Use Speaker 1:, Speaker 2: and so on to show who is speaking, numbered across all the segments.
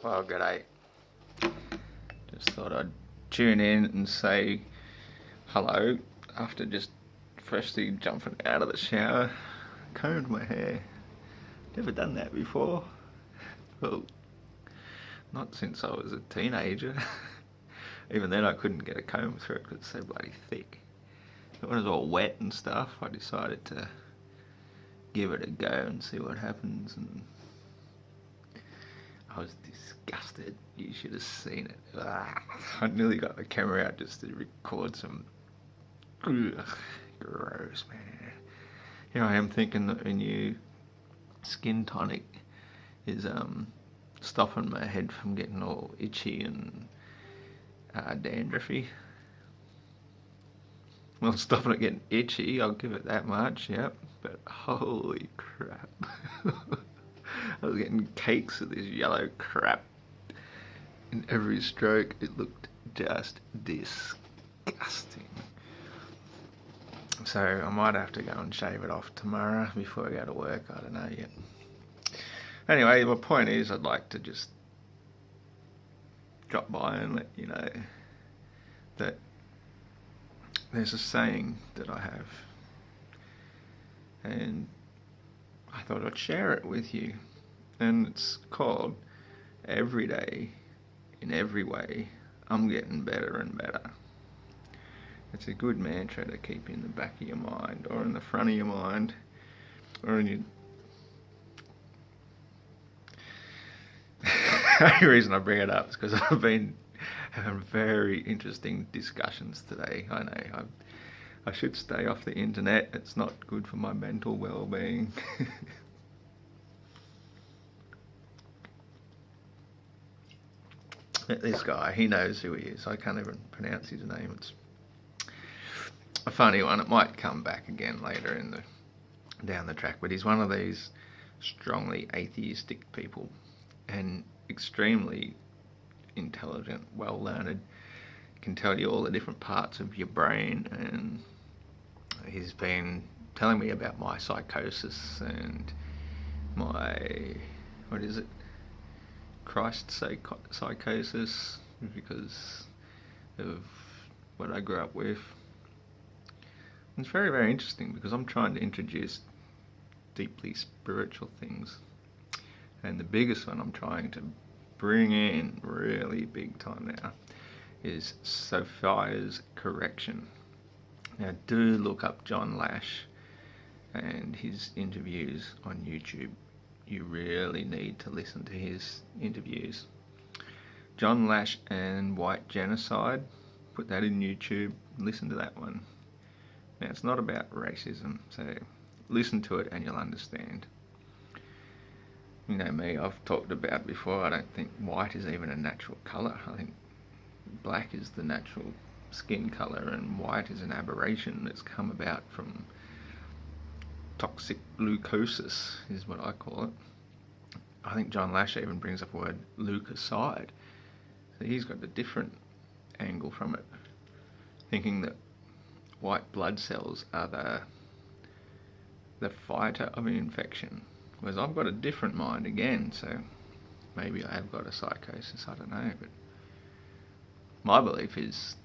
Speaker 1: Well, g'day. Just thought I'd tune in and say hello after just freshly jumping out of the shower. Combed my hair. Never done that before. Well, not since I was a teenager. Even then I couldn't get a comb through it because it's so bloody thick. But when it was all wet and stuff, I decided to give it a go and see what happens, and I was disgusted. You should have seen it. I nearly got the camera out just to record some. Ugh, gross, man. Here I am thinking that a new skin tonic is stopping my head from getting all itchy and dandruffy. Well, stopping it getting itchy, I'll give it that much, yep. But holy crap. I was getting cakes of this yellow crap in every stroke. It looked just disgusting. So I might have to go and shave it off tomorrow before I go to work. I don't know yet. Anyway, my point is I'd like to just drop by and let you know that there's a saying that I have, and I thought I'd share it with you. And it's called, every day, in every way, I'm getting better and better. It's a good mantra to keep in the back of your mind, or in the front of your mind, or in your... The only reason I bring it up is because I've been having very interesting discussions today. I know, I should stay off the internet. It's not good for my mental well-being. This guy, he knows who he is. I can't even pronounce his name. It's a funny one. It might come back again later in the down the track, but he's one of these strongly atheistic people, and extremely intelligent, well-learned, can tell you all the different parts of your brain. And he's been telling me about my psychosis and my, what is it, Christ psychosis, because of what I grew up with. It's very, very interesting because I'm trying to introduce deeply spiritual things, and the biggest one I'm trying to bring in really big time now is Sophia's correction. Now do look up John Lash and his interviews on YouTube. You really need to listen to his interviews. John Lash and White Genocide, put that in YouTube, listen to that one. Now it's not about racism, so listen to it and you'll understand. You know me, I've talked about before, I don't think white is even a natural colour. I think black is the natural skin colour, and white is an aberration that's come about from toxic leukosis, is what I call it. I think John Lash even brings up the word leukocyte. So he's got a different angle from it, thinking that white blood cells are the fighter of an infection. Whereas I've got a different mind again, so maybe I have got a psychosis, I don't know. But my belief is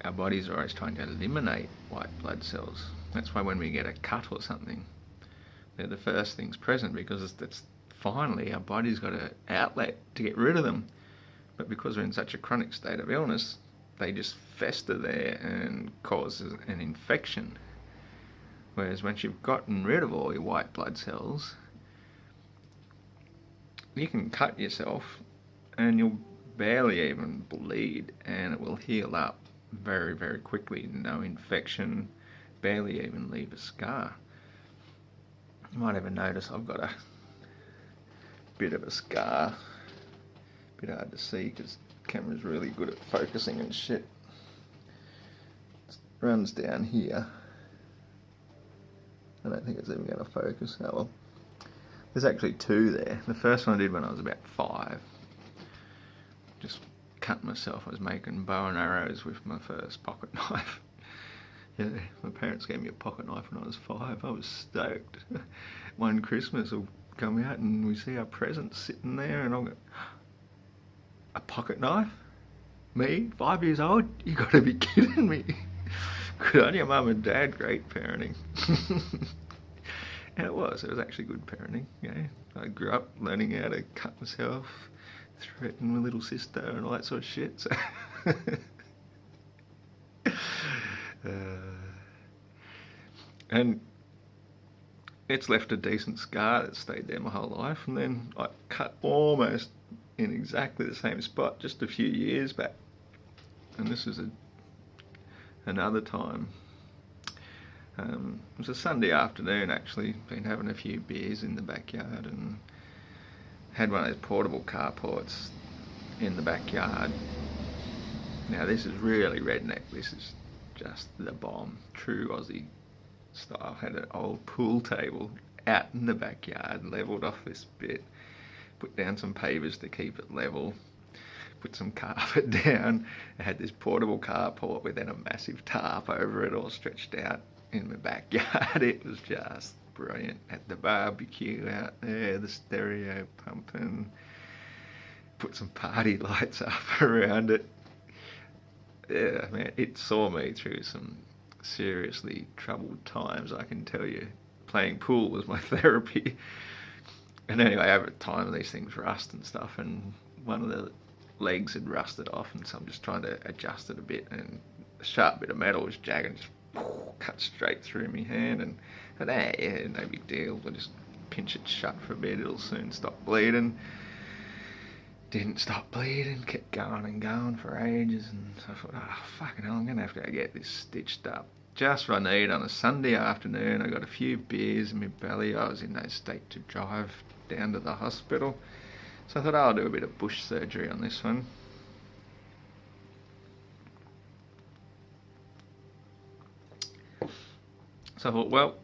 Speaker 1: our bodies are always trying to eliminate white blood cells. That's why when we get a cut or something, they're the first things present, because that's finally our body's got an outlet to get rid of them. But because we're in such a chronic state of illness, they just fester there and cause an infection. Whereas once you've gotten rid of all your white blood cells, you can cut yourself and you'll barely even bleed, and it will heal up very, very quickly. No infection, barely even leave a scar. You might even notice I've got a bit of a scar. A bit hard to see because the camera's really good at focusing and shit. It runs down here. I don't think it's even going to focus. Oh well. There's actually two there. The first one I did when I was about 5. Just cut myself. I was making bow and arrows with my first pocket knife. Yeah, my parents gave me a pocket knife when I was 5. I was stoked. One Christmas, or come out and we see our presents sitting there, and I'll go, a pocket knife? Me, 5 years old? You got to be kidding me. Good on your mum and dad, great parenting. And it was actually good parenting. You know, I grew up learning how to cut myself, threaten my little sister and all that sort of shit. So and it's left a decent scar that stayed there my whole life. And then I cut almost in exactly the same spot just a few years back. And this is another time. It was a Sunday afternoon, actually. Been having a few beers in the backyard and had one of those portable carports in the backyard. Now this is really redneck. This is just the bomb. True Aussie style. Had an old pool table out in the backyard, levelled off this bit. Put down some pavers to keep it level. Put some carpet down. I had this portable carport with then a massive tarp over it, all stretched out in my backyard. It was just brilliant. Had the barbecue out there, the stereo pumping. Put some party lights up around it. Yeah, man, it saw me through some seriously troubled times, I can tell you. Playing pool was my therapy. And anyway, over time these things rust and stuff, and one of the legs had rusted off, and so I'm just trying to adjust it a bit, and a sharp bit of metal was jagged and just cut straight through my hand, and I thought, yeah, no big deal, I'll just pinch it shut for a bit, it'll soon stop bleeding. Didn't stop bleeding, kept going and going for ages, and so I thought, oh fucking hell, I'm going to have to go get this stitched up. Just what I need on a Sunday afternoon. I got a few beers in my belly. I was in no state to drive down to the hospital. So I thought, I'll do a bit of bush surgery on this one. So I thought, well,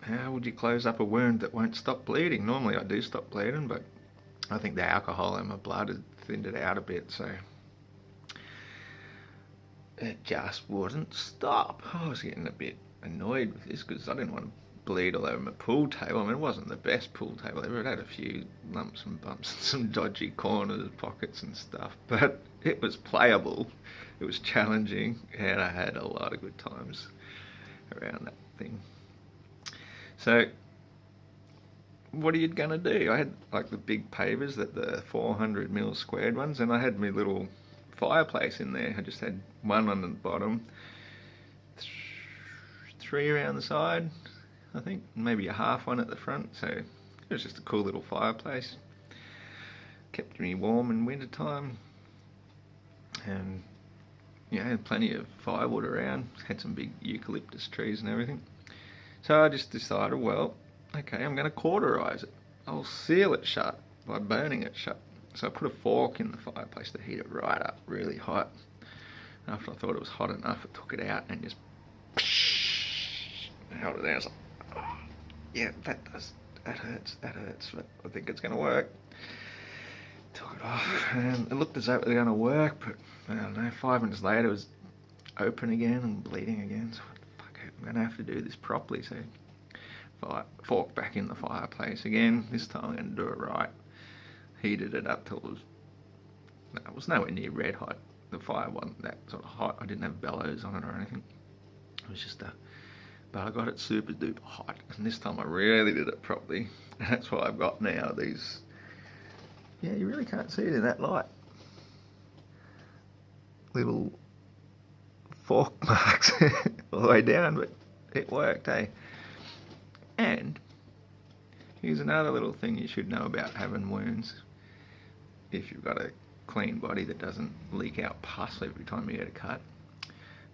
Speaker 1: how would you close up a wound that won't stop bleeding? Normally I do stop bleeding, but I think the alcohol in my blood had thinned it out a bit, so it just wouldn't stop. I was getting a bit annoyed with this because I didn't want to bleed all over my pool table. I mean, it wasn't the best pool table ever. It had a few lumps and bumps and some dodgy corners, pockets and stuff, but it was playable. It was challenging, and I had a lot of good times around that thing. So what are you gonna do? I had like the big pavers, the 400mm squared ones, and I had my little fireplace in there. I just had one on the bottom, three around the side, I think, maybe a half one at the front. So it was just a cool little fireplace. Kept me warm in winter time, and had plenty of firewood around. Had some big eucalyptus trees and everything. So I just decided, well, okay, I'm going to cauterize it. I'll seal it shut by burning it shut. So I put a fork in the fireplace to heat it right up, really hot. After I thought it was hot enough, I took it out and just held it there. I was like, oh, yeah, that hurts, but I think it's going to work. Took it off, and it looked as though it was going to work, but I don't know, 5 minutes later it was open again and bleeding again. So fuck it, I'm going to have to do this properly. So fork back in the fireplace again. This time I'm going to do it right. Heated it up till it was nowhere near red hot. The fire wasn't that sort of hot. I didn't have bellows on it or anything. It was just but I got it super duper hot, and this time I really did it properly. And that's what I've got now. These, yeah, you really can't see it in that light. Little fork marks all the way down, but it worked, eh? And here's another little thing you should know about having wounds. If you've got a clean body that doesn't leak out pus every time you get a cut,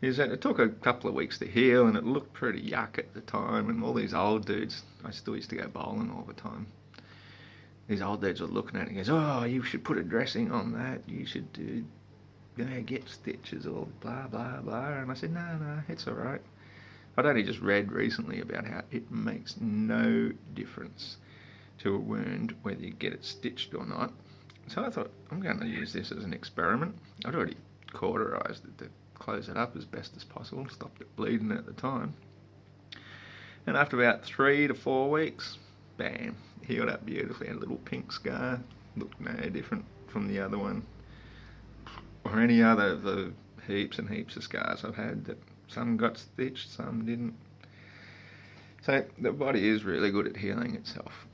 Speaker 1: is that it took a couple of weeks to heal, and it looked pretty yuck at the time. And all these old dudes, I still used to go bowling all the time. These old dudes were looking at it and goes, oh, you should put a dressing on that. You should get stitches or blah, blah, blah. And I said, no, it's all right. I'd only just read recently about how it makes no difference to a wound whether you get it stitched or not. So I thought, I'm going to use this as an experiment. I'd already cauterized it to close it up as best as possible, stopped it bleeding at the time. And after about 3 to 4 weeks, bam, healed up beautifully. Had a little pink scar, looked no different from the other one, or any other of the heaps and heaps of scars I've had that some got stitched, some didn't. So the body is really good at healing itself,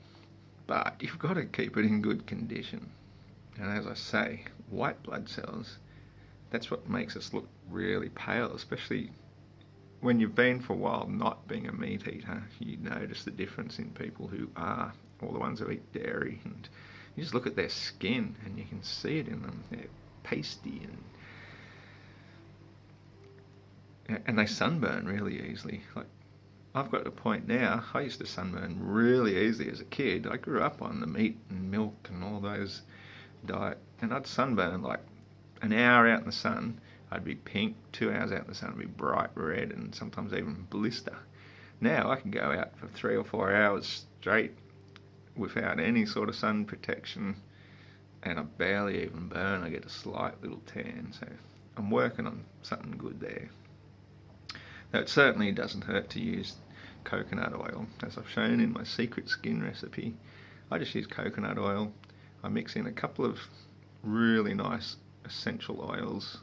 Speaker 1: but you've got to keep it in good condition. And as I say, white blood cells, that's what makes us look really pale, especially when you've been for a while not being a meat eater. You notice the difference in people who are, or the ones who eat dairy, and you just look at their skin and you can see it in them. They're pasty and they sunburn really easily. Like, I've got to a point now, I used to sunburn really easily as a kid. I grew up on the meat and milk and all those diet, and I'd sunburn like an hour out in the sun, I'd be pink. 2 hours out in the sun, I'd be bright red, and sometimes even blister. Now I can go out for 3 or 4 hours straight without any sort of sun protection, and I barely even burn. I get a slight little tan, so I'm working on something good there. Now, it certainly doesn't hurt to use coconut oil, as I've shown in my secret skin recipe. I just use coconut oil. I mix in a couple of really nice essential oils.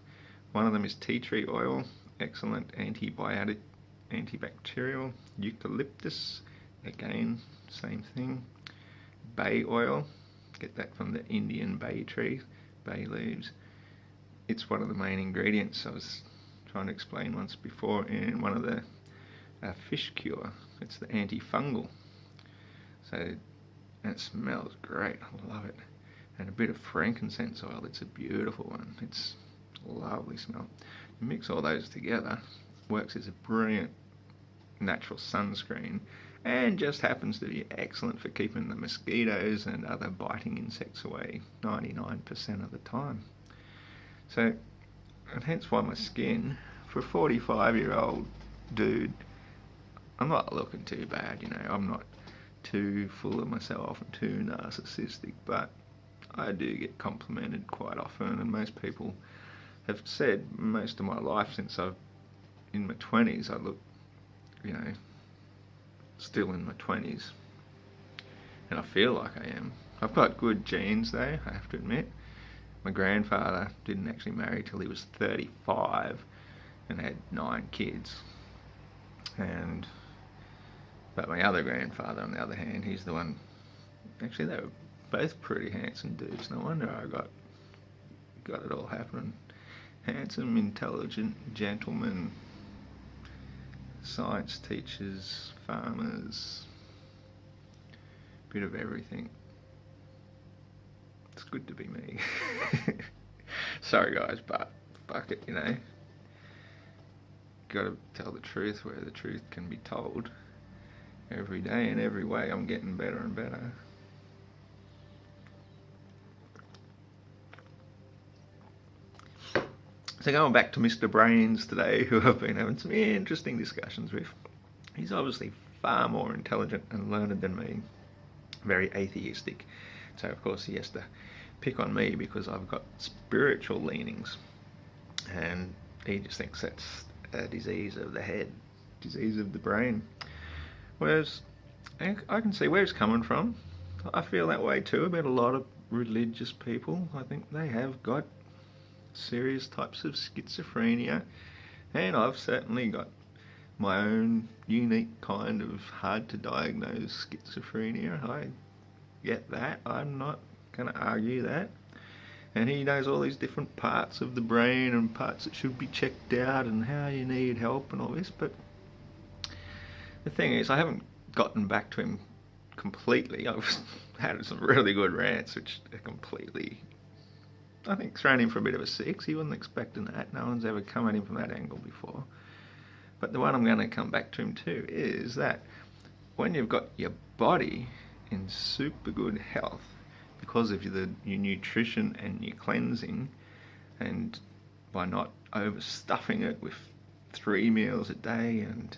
Speaker 1: One of them is tea tree oil, excellent antibiotic, antibacterial. Eucalyptus, again, same thing. Bay oil, get that from the Indian bay tree, bay leaves. It's one of the main ingredients I was trying to explain once before in one of the fish cure. It's the antifungal. So, and it smells great, I love it. And a bit of frankincense oil, it's a beautiful one. It's a lovely smell. You mix all those together, works as a brilliant natural sunscreen, and just happens to be excellent for keeping the mosquitoes and other biting insects away 99% of the time. So, and hence why my skin, for a 45-year-old dude, I'm not looking too bad, you know. I'm not too full of myself and too narcissistic, but I do get complimented quite often, and most people have said most of my life since I've in my 20s, I look, you know, still in my 20s, and I feel like I am. I've got good genes though, I have to admit. My grandfather didn't actually marry till he was 35 and had 9 kids. But my other grandfather, on the other hand, he's the one, actually they were both pretty handsome dudes. No wonder I got it all happening. Handsome, intelligent, gentlemen, science teachers, farmers, bit of everything. It's good to be me. Sorry guys, but fuck it, you know. Gotta tell the truth where the truth can be told. Every day and every way I'm getting better and better. So going back to Mr. Brains today, who I've been having some interesting discussions with. He's obviously far more intelligent and learned than me. Very atheistic. So of course he has to pick on me because I've got spiritual leanings. And he just thinks that's a disease of the head, disease of the brain. Whereas I can see where he's coming from. I feel that way too about a lot of religious people. I think they have got serious types of schizophrenia, and I've certainly got my own unique kind of hard to diagnose schizophrenia. I get that. I'm not going to argue that. And he knows all these different parts of the brain and parts that should be checked out and how you need help and all this. But the thing is, I haven't gotten back to him completely. I've had some really good rants which are completely, I think, thrown him for a bit of a six. He wasn't expecting that. No one's ever come at him from that angle before. But the one I'm going to come back to him to is that when you've got your body in super good health because of your nutrition and your cleansing, and by not overstuffing it with 3 meals a day and,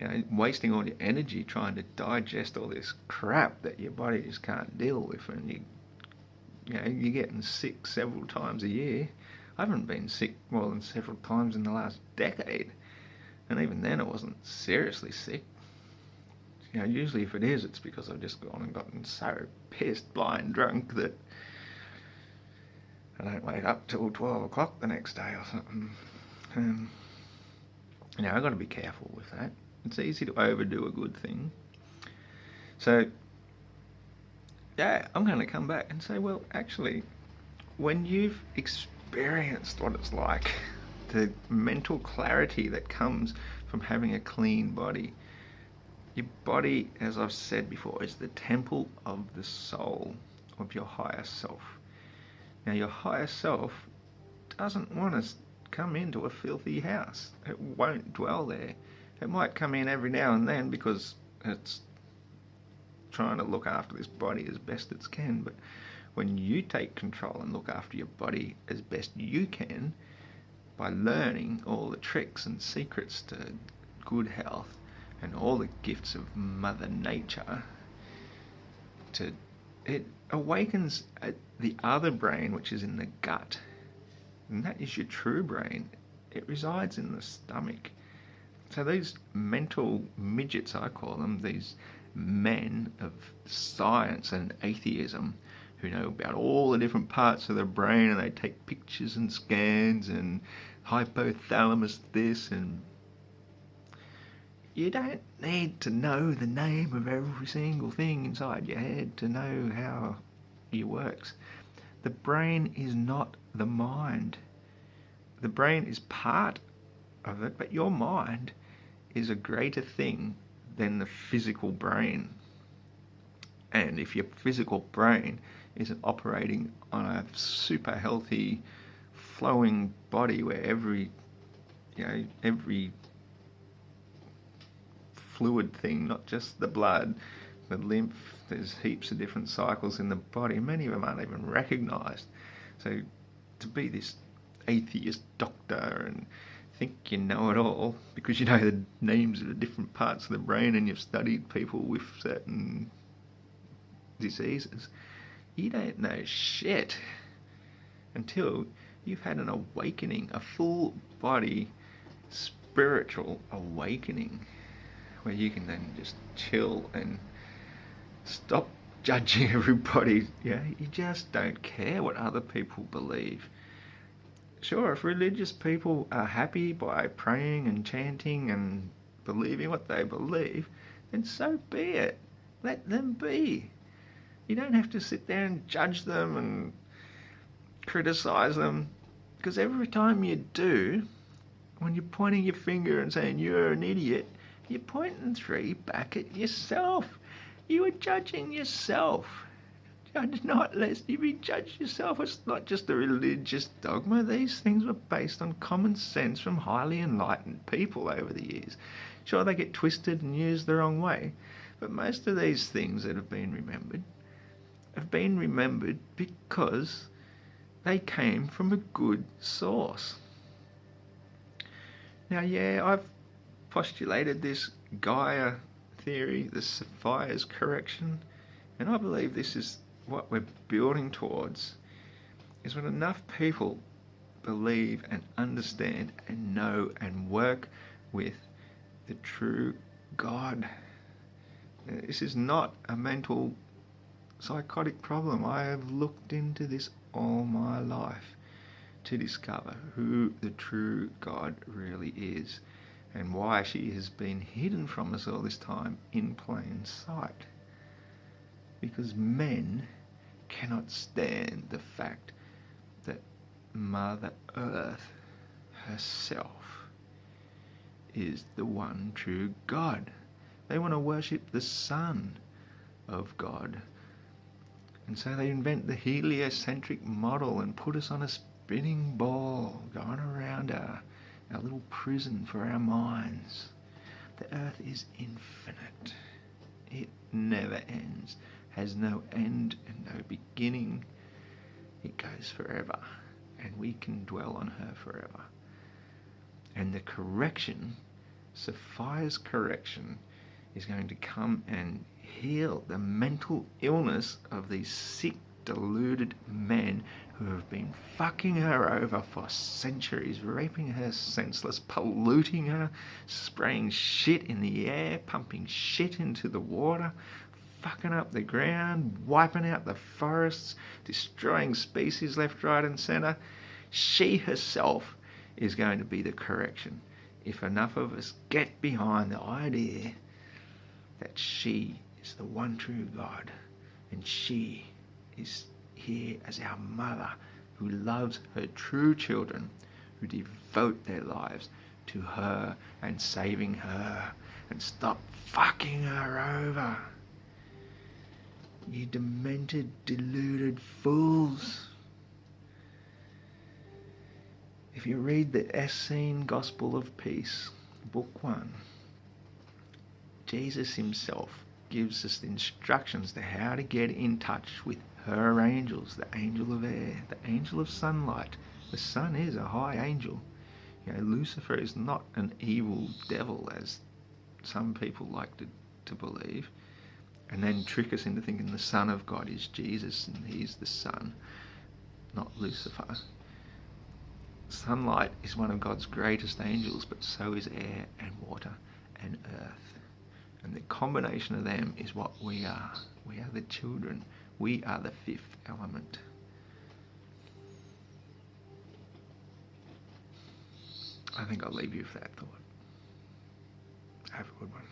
Speaker 1: you know, wasting all your energy trying to digest all this crap that your body just can't deal with, and you're getting sick several times a year. I haven't been sick more than several times in the last decade, and even then I wasn't seriously sick. Usually if it is, it's because I've just gone and gotten so pissed, blind drunk that I don't wake up till 12 o'clock the next day or something. I've got to be careful with that. It's easy to overdo a good thing. So, I'm going to come back and say, well, actually, when you've experienced what it's like, the mental clarity that comes from having a clean body, your body, as I've said before, is the temple of the soul of your higher self. Now, your higher self doesn't want to come into a filthy house. It won't dwell there. It might come in every now and then because it's trying to look after this body as best it can. But when you take control and look after your body as best you can, by learning all the tricks and secrets to good health and all the gifts of Mother Nature, it awakens the other brain, which is in the gut. And that is your true brain. It resides in the stomach. So these mental midgets, I call them, these men of science and atheism who know about all the different parts of the brain, and they take pictures and scans and hypothalamus this, and you don't need to know the name of every single thing inside your head to know how it works. The brain is not the mind. The brain is part of it, but your mind is a greater thing than the physical brain. And if your physical brain isn't operating on a super healthy, flowing body where every fluid thing, not just the blood, the lymph, there's heaps of different cycles in the body. Many of them aren't even recognised. So to be this atheist doctor and think you know it all because you know the names of the different parts of the brain and you've studied people with certain diseases, you don't know shit until you've had an awakening, a full body spiritual awakening, where you can then just chill and stop judging everybody. You just don't care what other people believe. Sure, if religious people are happy by praying and chanting and believing what they believe, then so be it. Let them be. You don't have to sit there and judge them and criticise them, because every time you do, when you're pointing your finger and saying you're an idiot, you're pointing three back at yourself. You are judging yourself. Judge not lest you be judged yourself. It's not just a religious dogma. These things were based on common sense from highly enlightened people over the years. Sure, they get twisted and used the wrong way, but most of these things that have been remembered because they came from a good source. Now, I've postulated this Gaia theory, the Sophia's correction, and I believe this is what we're building towards, is when enough people believe and understand and know and work with the true God. This is not a mental psychotic problem. I have looked into this all my life to discover who the true God really is and why she has been hidden from us all this time in plain sight. Because men cannot stand the fact that Mother Earth herself is the one true God. They want to worship the Son of God. And so they invent the heliocentric model and put us on a spinning ball going around our little prison for our minds. The Earth is infinite. It never ends, has no end and no beginning. It goes forever, and we can dwell on her forever. And the correction, Sophia's correction, is going to come and heal the mental illness of these sick deluded men who have been fucking her over for centuries, raping her senseless, polluting her, spraying shit in the air, pumping shit into the water, fucking up the ground, wiping out the forests, destroying species left, right and centre. She herself is going to be the correction if enough of us get behind the idea that she is the one true God and she is here as our mother who loves her true children, who devote their lives to her and saving her, and stop fucking her over. You demented, deluded fools. If you read the Essene Gospel of Peace, Book 1, Jesus himself gives us the instructions to how to get in touch with her angels, the angel of air, the angel of sunlight. The sun is a high angel. You know, Lucifer is not an evil devil, as some people like to believe, and then trick us into thinking the Son of God is Jesus and he's the Son, not Lucifer. Sunlight is one of God's greatest angels, but so is air and water and earth. And the combination of them is what we are. We are the children. We are the fifth element. I think I'll leave you with that thought. Have a good one.